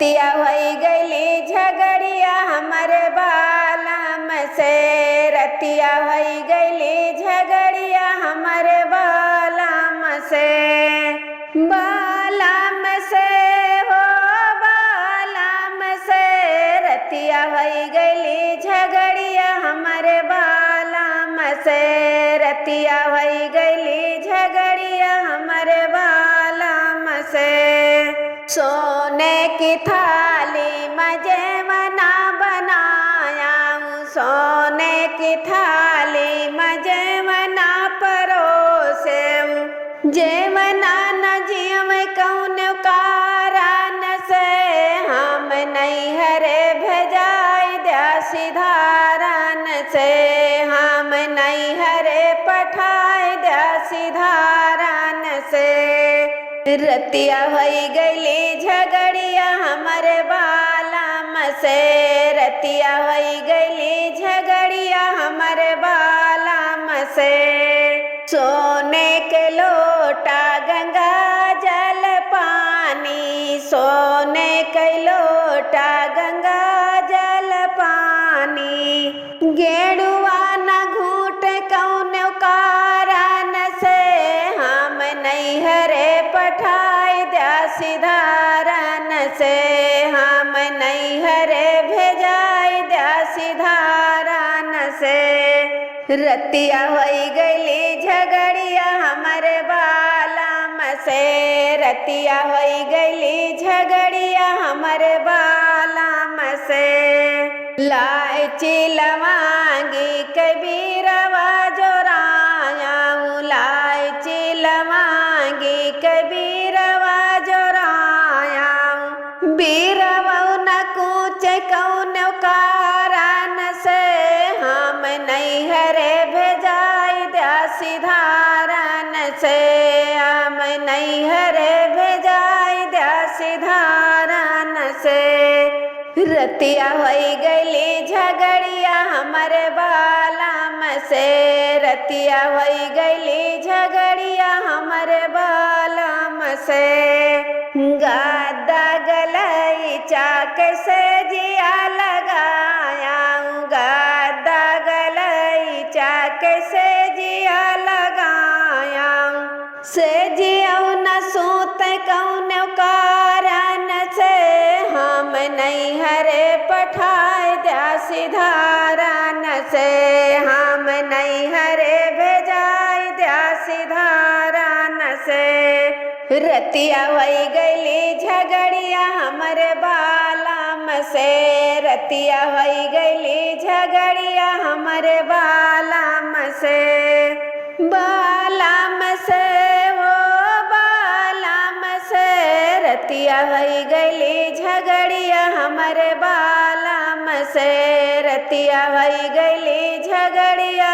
रतिया होई गईली झगड़िया हमरे बालम से। रतिया होई गईली झगड़िया हमरे बालम से। बालम से हो बालम से। रतिया होई गईली झगड़िया हमरे बालम से। रतिया होई गईली झगड़िया हमरे बालम से। सोने की थाली मजे मना बनाया हूँ। सोने की थाली मजे मना परोसे हूँ। जे मना न जियम कौन कारण से। हम नहीं हरे भेजाई द्या सिधारन से। हम नहीं हरे पठाई द्या सिधारन से। रतिया होई गईली झगड़िया हमरे बालम से। रतिया होई गईली झगड़िया हमरे बालम से। सोने के लोटा गंगा जल पानी। सोने के लोटा गंगा जल पानी। गेड़ुआ न घूट कौन कारण से। हम नहीं हरे पठाई द्या सिधारन से। हम नहीं हरे भेजाई द्या सिधारन से। रतिया होई गईली झगड़िया हमरे बालम से। रतिया होई गईली झगड़िया हमरे बालम से। लाइची लवांगी कबीरवा जोराया हूँ। लाइची लवांगी कबीरवा जोराया हूँ। बीरवा न कूच कौन कारण से। हम नहीं हरे भेजाई द्या सिधारन से। हम नहीं हरे भेजाई द्या सिधारन से। रतिया होई गईली झगड़िया हमरे बालम से। रतिया होई गईली झगड़िया हमरे बालम से। गादा गलई चाक से जिया लगाया हूँ। गादा गलई चाक से जिया लगाया हूँ। से जिया न सूत कौन कारण से। हम नहीं हरे पठाई द्या सिधारन से। हम नहीं हरे भेजाई द्या सिधारन से। रतिया होई गईली झगड़िया हमरे बालम से। रतिया होई गईली झगड़िया हमरे बालम से। बालम से हो बालम से। रतिया होई गईली झगड़िया हमरे बालम से। रतिया होई गईली झगड़िया